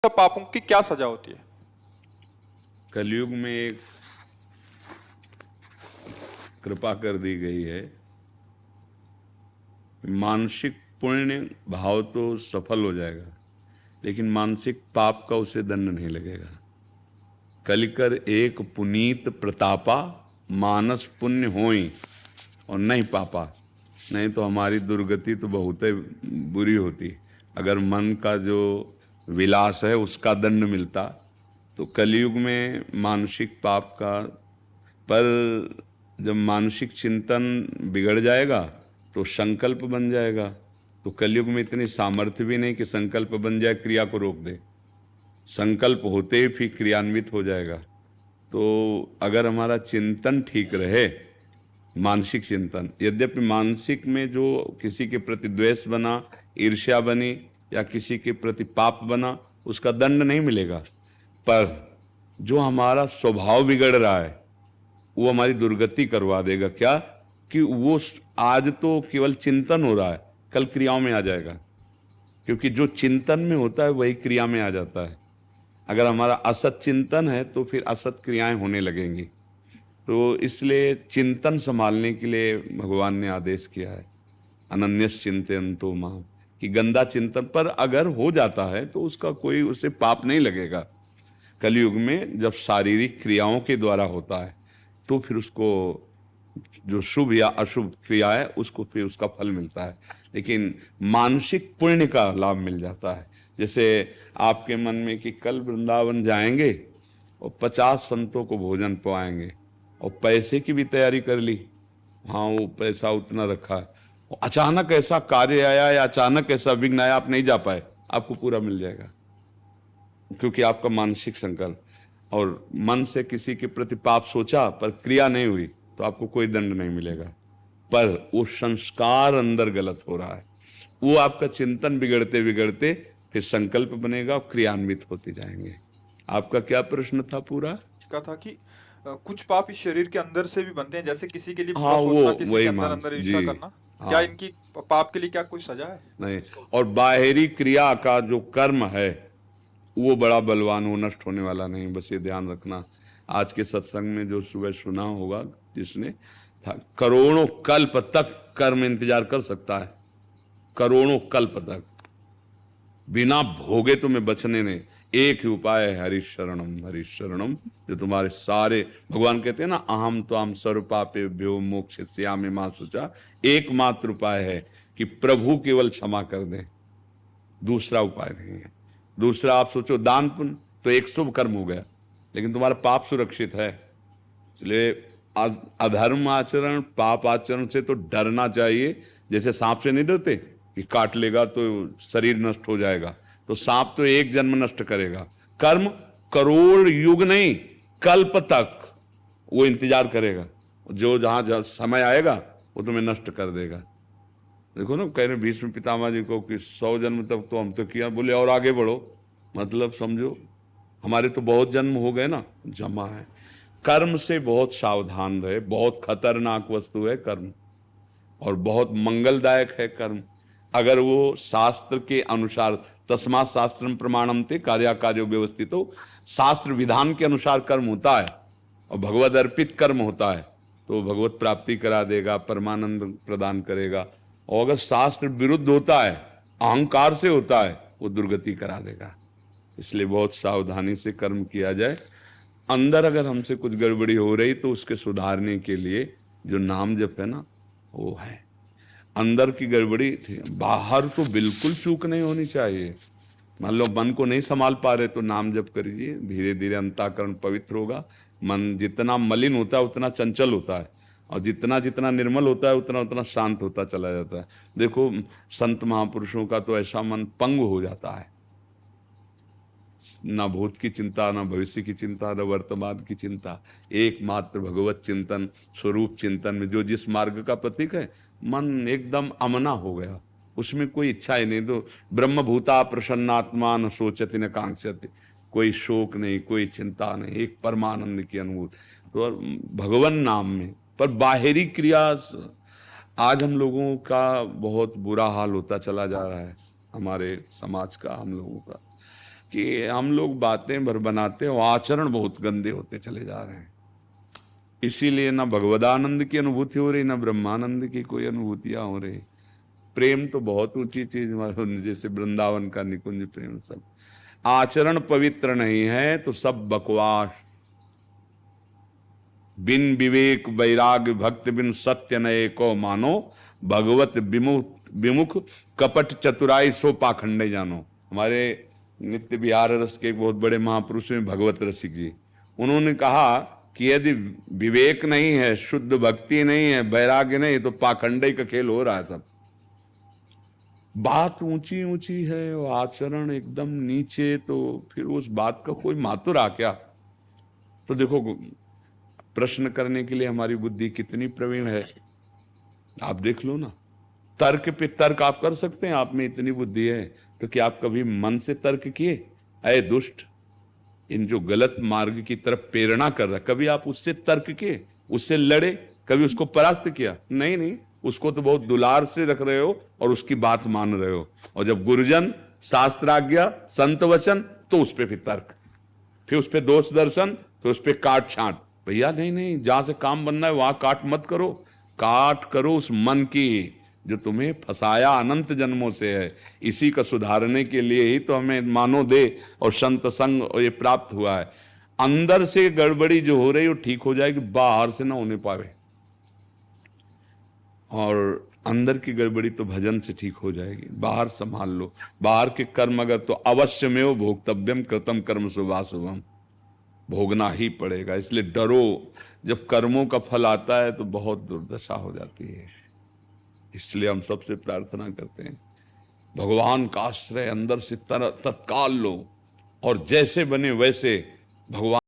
पापों की क्या सजा होती है? कलयुग में एक कृपा कर दी गई है। मानसिक पुण्य भाव तो सफल हो जाएगा, लेकिन मानसिक पाप का उसे दंड नहीं लगेगा। कलिकर एक पुनीत प्रतापा, मानस पुण्य होई और नहीं पापा। नहीं तो हमारी दुर्गति तो बहुत ही बुरी होती। अगर मन का जो विलास है उसका दंड मिलता तो कलयुग में मानसिक पाप का। पर जब मानसिक चिंतन बिगड़ जाएगा तो संकल्प बन जाएगा। तो कलयुग में इतनी सामर्थ्य भी नहीं कि संकल्प बन जाए क्रिया को रोक दे। संकल्प होते ही फिर क्रियान्वित हो जाएगा। तो अगर हमारा चिंतन ठीक रहे, मानसिक चिंतन, यद्यपि मानसिक में जो किसी के प्रति द्वेष बना, ईर्ष्या बनी या किसी के प्रति पाप बना, उसका दंड नहीं मिलेगा। पर जो हमारा स्वभाव बिगड़ रहा है वो हमारी दुर्गति करवा देगा। क्या कि वो आज तो केवल चिंतन हो रहा है, कल क्रियाओं में आ जाएगा। क्योंकि जो चिंतन में होता है वही क्रिया में आ जाता है। अगर हमारा असत चिंतन है तो फिर असत क्रियाएं होने लगेंगी। तो इसलिए चिंतन संभालने के लिए भगवान ने आदेश किया है, अनन्यस चिंतयन्तो माम, कि गंदा चिंतन पर अगर हो जाता है तो उसका कोई उसे पाप नहीं लगेगा। कलयुग में जब शारीरिक क्रियाओं के द्वारा होता है तो फिर उसको जो शुभ या अशुभ क्रिया है उसको फिर उसका फल मिलता है, लेकिन मानसिक पुण्य का लाभ मिल जाता है। जैसे आपके मन में कि कल वृंदावन जाएंगे और 50 संतों को भोजन पवाएंगे और पैसे की भी तैयारी कर ली, हाँ वो पैसा उतना रखा है, और अचानक ऐसा कार्य आया या अचानक ऐसा विघ्न आया, आप नहीं जा पाए, आपको पूरा मिल जाएगा। क्योंकि आपका मानसिक संकल्प, और मन से किसी के प्रति पाप सोचा पर क्रिया नहीं हुई तो आपको कोई दंड नहीं मिलेगा। पर वो संस्कार अंदर गलत हो रहा है, वो आपका चिंतन बिगड़ते बिगड़ते फिर संकल्प बनेगा और क्रियान्वित होते जाएंगे। आपका क्या प्रश्न था पूरा? कहा था कि कुछ पाप इस शरीर के अंदर से भी बनते हैं, जैसे किसी के लिए हाँ बुरा वो सोचना, किसी के वही अंदर मान अंदर जी। ईर्ष्या करना। क्या हाँ इनकी पाप के लिए क्या कोई सजा है? नहीं, और बाहरी क्रिया का जो कर्म है वो बड़ा बलवान, वो नष्ट होने वाला नहीं, बस ये ध्यान रखना। आज के सत्संग में जो सुबह सुना होगा जिसने, था करोड़ों कल्प तक कर्म इंतजार कर सकता है, करोड़ों कल्प तक बिना भोगे तुम्हें बचने ने एक ही उपाय है, हरिशरणम हरिशरणम। जो तुम्हारे सारे, भगवान कहते हैं ना, अहम तो हम सर्वपापेभ्यो मोक्षयिष्यामि मा शुचा। एकमात्र उपाय है कि प्रभु केवल क्षमा कर दें, दूसरा उपाय नहीं है। दूसरा आप सोचो दान पुण्य तो एक शुभ कर्म हो गया, लेकिन तुम्हारा पाप सुरक्षित है। इसलिए अधर्म आचरण, पाप आचरण से तो डरना चाहिए। जैसे सांप से नहीं डरते कि काट लेगा तो शरीर नष्ट हो जाएगा, तो सांप तो एक जन्म नष्ट करेगा। कर्म करोड़ युग नहीं, कल्प तक वो इंतजार करेगा। जो जहां समय आएगा वो तुम्हें नष्ट कर देगा। देखो ना, कह रहे भीष्म पितामह जी को कि 100 जन्म तक तो हम तो किया, बोले और आगे बढ़ो। मतलब समझो हमारे तो बहुत जन्म हो गए ना, जमा है। कर्म से बहुत सावधान रहे, बहुत खतरनाक वस्तु है कर्म, और बहुत मंगलदायक है कर्म। अगर वो शास्त्र के अनुसार, तस्मात् शास्त्रम प्रमाणम ते कार्याकार्यो व्यवस्थितो, शास्त्र विधान के अनुसार कर्म होता है और भगवद अर्पित कर्म होता है तो भगवत प्राप्ति करा देगा, परमानंद प्रदान करेगा। और अगर शास्त्र विरुद्ध होता है, अहंकार से होता है, वो दुर्गति करा देगा। इसलिए बहुत सावधानी से कर्म किया जाए। अंदर अगर हमसे कुछ गड़बड़ी हो रही तो उसके सुधारने के लिए जो नाम जप है ना, वो है। अंदर की गड़बड़ी ठीक है, बाहर तो बिल्कुल चूक नहीं होनी चाहिए। मान लो मन को नहीं संभाल पा रहे तो नाम जप करिए, धीरे धीरे अंतःकरण पवित्र होगा। मन जितना मलिन होता है उतना चंचल होता है, और जितना जितना निर्मल होता है उतना उतना शांत होता चला जाता है। देखो संत महापुरुषों का तो ऐसा मन पंग हो जाता है, ना भूत की चिंता, ना भविष्य की चिंता, ना वर्तमान की चिंता, एकमात्र भगवत चिंतन, स्वरूप चिंतन में जो जिस मार्ग का प्रतीक है, मन एकदम अमना हो गया, उसमें कोई इच्छा ही नहीं। तो ब्रह्म भूता प्रसन्नात्मा न सोचति न कांक्षति, कोई शोक नहीं, कोई चिंता नहीं, एक परमानंद की अनुभूति। तो भगवान नाम में, पर बाहरी क्रिया आज हम लोगों का बहुत बुरा हाल होता चला जा रहा है, हमारे समाज का, हम लोगों का। कि हम लोग बातें भर बनाते हैं और आचरण बहुत गंदे होते चले जा रहे हैं। इसीलिए ना भगवदानंद की अनुभूति हो रही, ना ब्रह्मानंद की कोई अनुभूतियां हो रही। प्रेम तो बहुत ऊंची चीज मालूम, जैसे वृंदावन का निकुंज प्रेम, सब आचरण पवित्र नहीं है तो सब बकवास। बिन विवेक वैराग्य भक्त बिन सत्य नये को मानो, भगवत विमुख कपट चतुराई सो पाखंडे जानो। हमारे नित्य विहार रस के बहुत बड़े महापुरुष हैं भगवत रसिक जी, उन्होंने कहा कि यदि विवेक नहीं है, शुद्ध भक्ति नहीं है, वैराग्य नहीं, तो पाखंडे का खेल हो रहा है सब। बात ऊंची ऊंची है और आचरण एकदम नीचे, तो फिर उस बात का कोई मातुर आ क्या? तो देखो, प्रश्न करने के लिए हमारी बुद्धि कितनी प्रवीण है, आप देख लो ना। तर्क पे तर्क आप कर सकते हैं, आप में इतनी बुद्धि है, तो क्या आप कभी मन से तर्क किए? अरे दुष्ट, इन जो गलत मार्ग की तरफ प्रेरणा कर रहा है, कभी आप उससे तर्क किए, उससे लड़े, कभी उसको परास्त किया? नहीं नहीं, उसको तो बहुत दुलार से रख रहे हो और उसकी बात मान रहे हो। और जब गुरुजन, शास्त्राज्ञा, संत वचन, तो उस पर फिर तर्क, फिर उस पर दोष दर्शन, फिर उस पर काट छांट। भैया नहीं नहीं, जहां से काम बनना है वहां काट मत करो, काट करो उस मन की जो तुम्हें फंसाया अनंत जन्मों से है। इसी का सुधारने के लिए ही तो हमें मानो दे और संत संग ये प्राप्त हुआ है। अंदर से गड़बड़ी जो हो रही है वो ठीक हो जाएगी, बाहर से ना होने पावे। और अंदर की गड़बड़ी तो भजन से ठीक हो जाएगी, बाहर संभाल लो। बाहर के कर्म अगर तो अवश्य में वो भोक्तव्यम कृतम कर्म शुभाशुभम, भोगना ही पड़ेगा। इसलिए डरो, जब कर्मों का फल आता है तो बहुत दुर्दशा हो जाती है। इसलिए हम सबसे प्रार्थना करते हैं, भगवान का आश्रय अंदर से तत्काल लो और जैसे बने वैसे भगवान